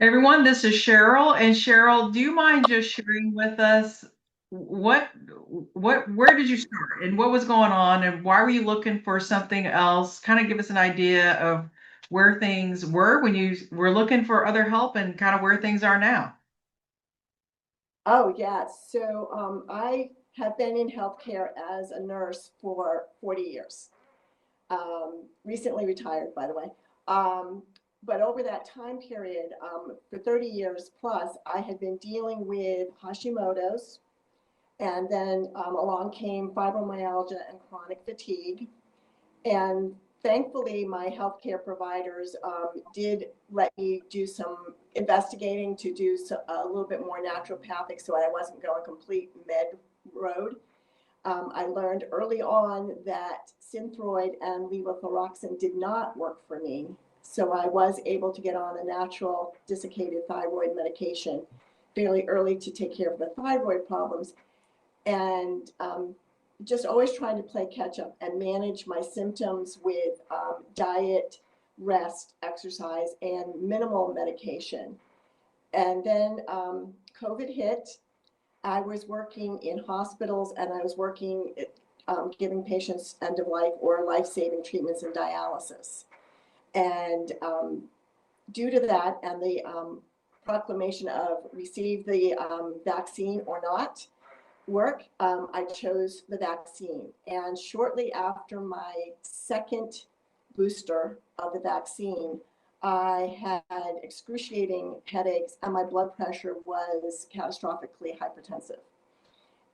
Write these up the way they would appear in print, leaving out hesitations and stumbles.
Everyone, this is Cheryl. And Cheryl, do you mind just sharing with us what where did you start and what was going on and why were you looking for something else? Kind of give us an idea of where things were when you were looking for other help and kind of where things are now. Oh, yes. I have been in healthcare as a nurse for 40 years. Recently retired, by the way. Um, but over that time period, for 30 years plus, I had been dealing with Hashimoto's, and then along came fibromyalgia and chronic fatigue. And thankfully, my healthcare providers did let me do some investigating to do a little bit more naturopathic so I wasn't going complete med road. I learned early on that Synthroid and levothyroxine did not work for me. So I was able to get on a natural desiccated thyroid medication fairly early to take care of the thyroid problems. And just always trying to play catch up and manage my symptoms with diet, rest, exercise, and minimal medication. And then COVID hit. I was working in hospitals and I was working giving patients end of life or life saving treatments and dialysis. And due to that and the proclamation of receive the vaccine or not, work, I chose the vaccine. And shortly after my second booster of the vaccine, I had excruciating headaches and my blood pressure was catastrophically hypertensive.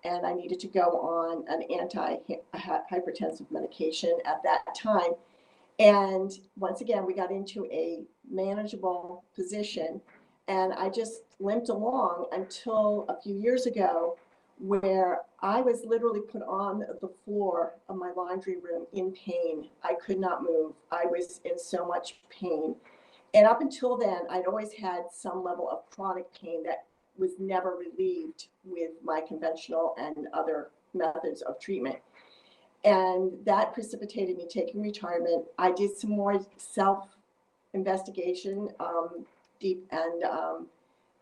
And I needed to go on an anti-hypertensive medication at that time. And once again, we got into a manageable position. And I just limped along until a few years ago, where I was literally put on the floor of my laundry room in pain. I could not move. I was in so much pain. And up until then, I'd always had some level of chronic pain that was never relieved with my conventional and other methods of treatment. And that precipitated me taking retirement. I did some more self investigation, deep and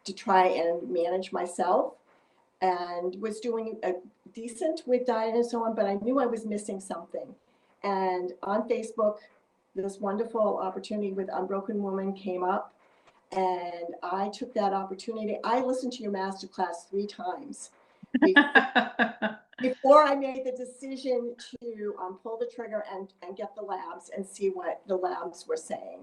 to try and manage myself, and was doing a decent with diet and so on, but I knew I was missing something. And on Facebook, this wonderful opportunity with Unbroken Woman came up, and I took that opportunity. I listened to your masterclass 3 times before before I made the decision to pull the trigger and get the labs and see what the labs were saying.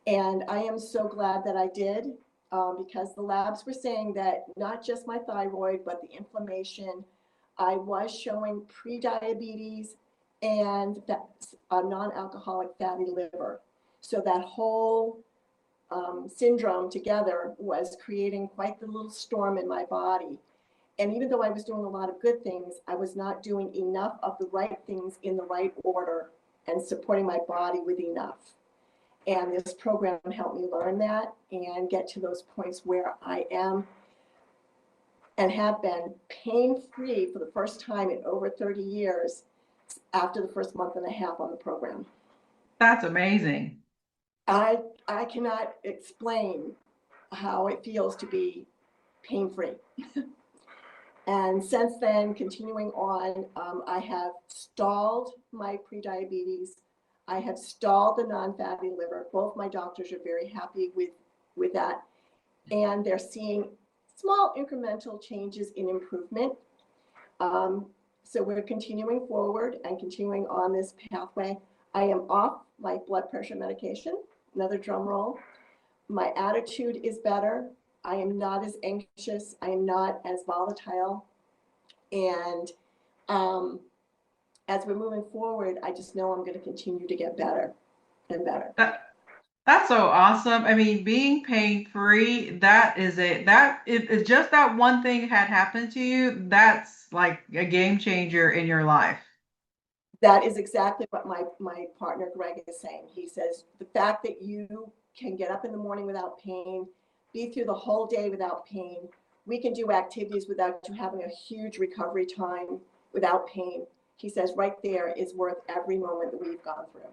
And I am so glad that I did, because the labs were saying that not just my thyroid, but the inflammation, I was showing pre-diabetes and a non-alcoholic fatty liver. So that whole syndrome together was creating quite the little storm in my body. And even though I was doing a lot of good things, I was not doing enough of the right things in the right order and supporting my body with enough. And this program helped me learn that and get to those points where I am and have been pain free for the first time in over 30 years after the first month and a half on the program. That's amazing. I, I cannot explain how it feels to be pain free. And since then, continuing on, I have stalled my prediabetes. I have stalled the non-fatty liver. Both my doctors are very happy with that. And they're seeing small incremental changes in improvement. Um, so we're continuing forward and continuing on this pathway. I am off my blood pressure medication, another drum roll. My attitude is better. I am not as anxious. I am not as volatile. And um, as we're moving forward, I just know I'm going to continue to get better and better. That That's so awesome. I mean, being pain free, that is it. That if just that one thing had happened to you, that's like a game changer in your life. That is exactly what my partner Greg is saying. He says the fact that you can get up in the morning without pain, be through the whole day without pain, we can do activities without you having a huge recovery time without pain. He says right there is worth every moment that we've gone through.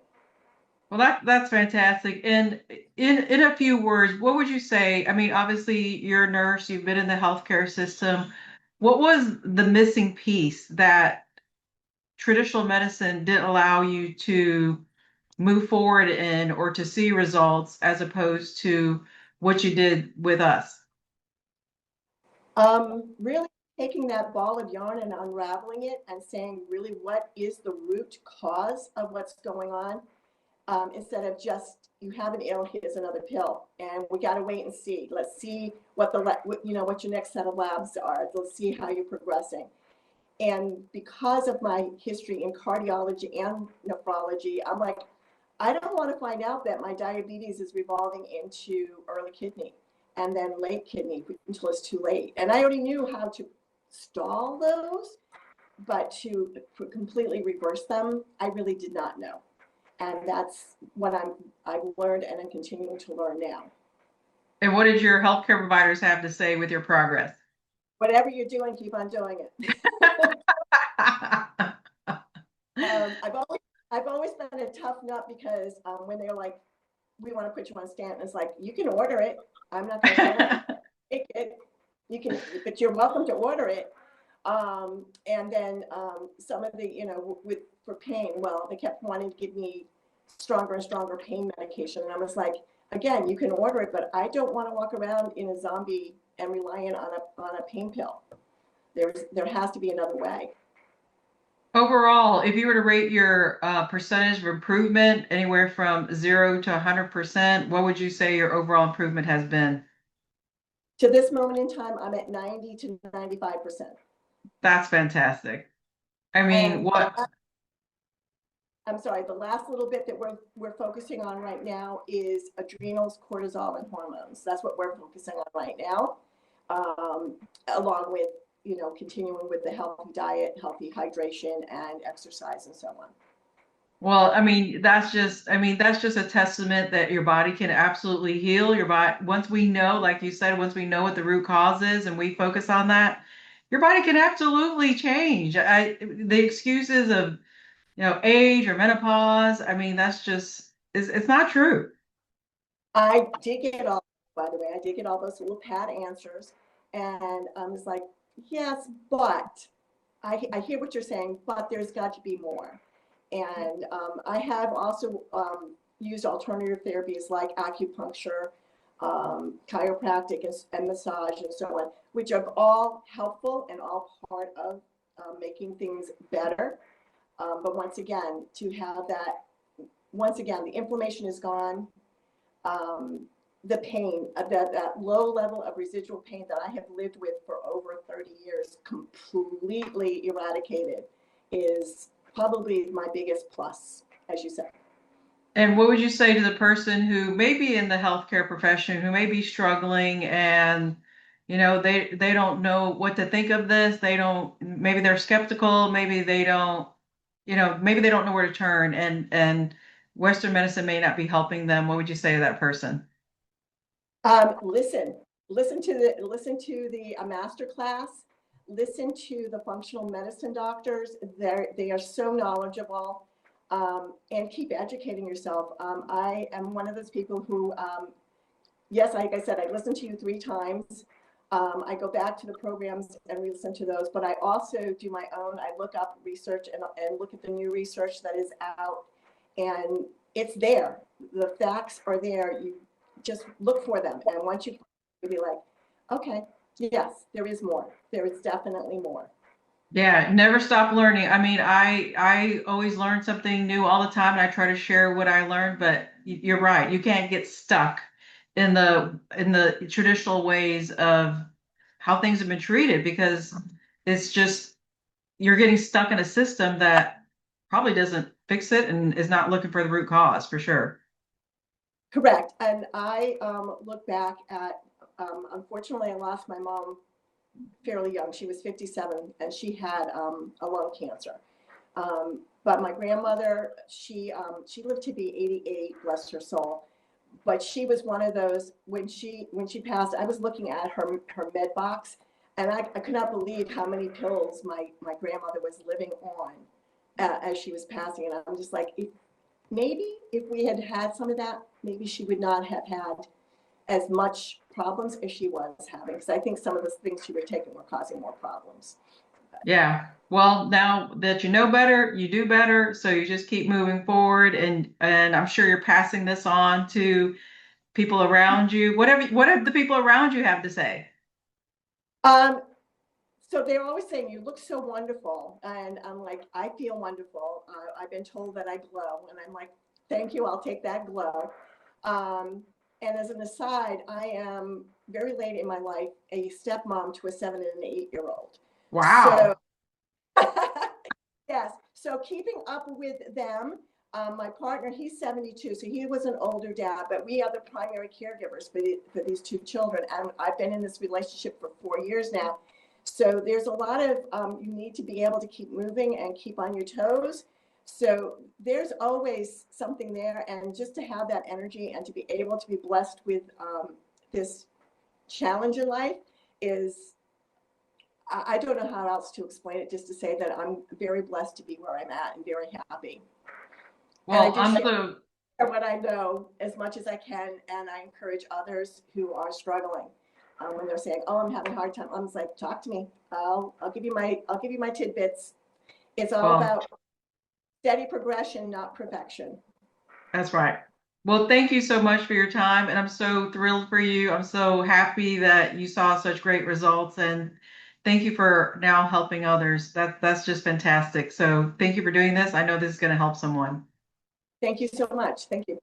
Well, that's fantastic. And in a few words, what would you say? I mean, obviously you're a nurse, you've been in the healthcare system. What was the missing piece that traditional medicine didn't allow you to move forward in or to see results as opposed to what you did with us? Really taking that ball of yarn and unraveling it and saying, really, what is the root cause of what's going on? Instead of just, you have an ill, here's another pill, and we got to wait and see. Let's see what what your next set of labs are. Let's see how you're progressing. And because of my history in cardiology and nephrology, I'm like, I don't want to find out that my diabetes is revolving into early kidney and then late kidney until it's too late. And I already knew how to stall those, but to completely reverse them, I really did not know. And that's what I've learned and I'm continuing to learn now. And what did your healthcare providers have to say with your progress? Whatever you're doing, keep on doing it. I've always been a tough nut because when they're like, we want to put you on stent, it's like, you can order it. I'm not going to tell them to take it. You can, but you're welcome to order it. And then some of the, with for pain, well, they kept wanting to give me stronger and stronger pain medication. And I was like, again, you can order it, but I don't want to walk around in a zombie and relying on a pain pill. There has to be another way. Overall, if you were to rate your percentage of improvement anywhere from 0 to 100%, what would you say your overall improvement has been? To this moment in time, I'm at 90 to 95%. That's fantastic. I mean, And what? I'm sorry, the last little bit that we're focusing on right now is adrenals, cortisol, and hormones. That's what we're focusing on right now, along with continuing with the healthy diet, healthy hydration, and exercise, and so on. Well, I mean, that's just a testament that your body can absolutely heal your body. Once we know, like you said, once we know what the root cause is and we focus on that, your body can absolutely change. The excuses of, age or menopause, I mean, it's not true. I did get all, by the way, I did get all those little pad answers, and I was like, yes, but I hear what you're saying, but there's got to be more. And I have also used alternative therapies like acupuncture, chiropractic, and massage, and so on, which are all helpful and all part of making things better. But once again, to have that, once again, the inflammation is gone. The pain, that low level of residual pain that I have lived with for over 30 years, completely eradicated, is probably my biggest plus, as you said. And what would you say to the person who may be in the healthcare profession, who may be struggling and they don't know what to think of this. They don't, maybe they're skeptical, maybe they don't, maybe they don't know where to turn and Western medicine may not be helping them. What would you say to that person? Listen, listen to the master class. Listen to the functional medicine doctors. They are so knowledgeable, and keep educating yourself. I am one of those people who, yes, like I said, I listened to you 3 times. I go back to the programs and listen to those, but I also do my own. I look up research and look at the new research that is out, and it's there. The facts are there. You just look for them, and once you'll be like, okay, yes, there is more. There is definitely more. Yeah, never stop learning. I mean, I always learn something new all the time and I try to share what I learned, but you're right. You can't get stuck in the traditional ways of how things have been treated because it's just you're getting stuck in a system that probably doesn't fix it and is not looking for the root cause for sure. Correct. And I look back at, unfortunately, I lost my mom fairly young. She was 57 and she had a lung cancer. But my grandmother, she lived to be 88, bless her soul. But she was one of those, when she passed, I was looking at her med box, and I could not believe how many pills my grandmother was living on as she was passing. And I'm just like, maybe if we had had some of that, maybe she would not have had as much problems as she was having. Because I think some of the things she was taking were causing more problems. Yeah. Well, now that you know better, you do better. So you just keep moving forward, and I'm sure you're passing this on to people around you. What have the people around you have to say? Um, so they're always saying, you look so wonderful. And I'm like, I feel wonderful. I've been told that I glow. And I'm like, thank you. I'll take that glow. Um, and as an aside, I am very late in my life a stepmom to a 7 and an 8-year-old. So, Wow. yes. So keeping up with them. My partner, he's 72, so he was an older dad, but we are the primary caregivers for these two children. And I've been in this relationship for 4 years now. So there's a lot of, you need to be able to keep moving and keep on your toes. So there's always something there. And just to have that energy and to be able to be blessed with this challenge in life is, I don't know how else to explain it, just to say that I'm very blessed to be where I'm at and very happy. And I Well, just I'm share so what I know as much as I can, and I encourage others who are struggling. When they're saying, "Oh, I'm having a hard time," I'm just like, "Talk to me. I'll give you my tidbits." It's all well. about steady progression, not perfection. That's right. Well, thank you so much for your time, and I'm so thrilled for you. I'm so happy that you saw such great results, and thank you for now helping others. That's just fantastic. So, thank you for doing this. I know this is going to help someone. Thank you so much. Thank you.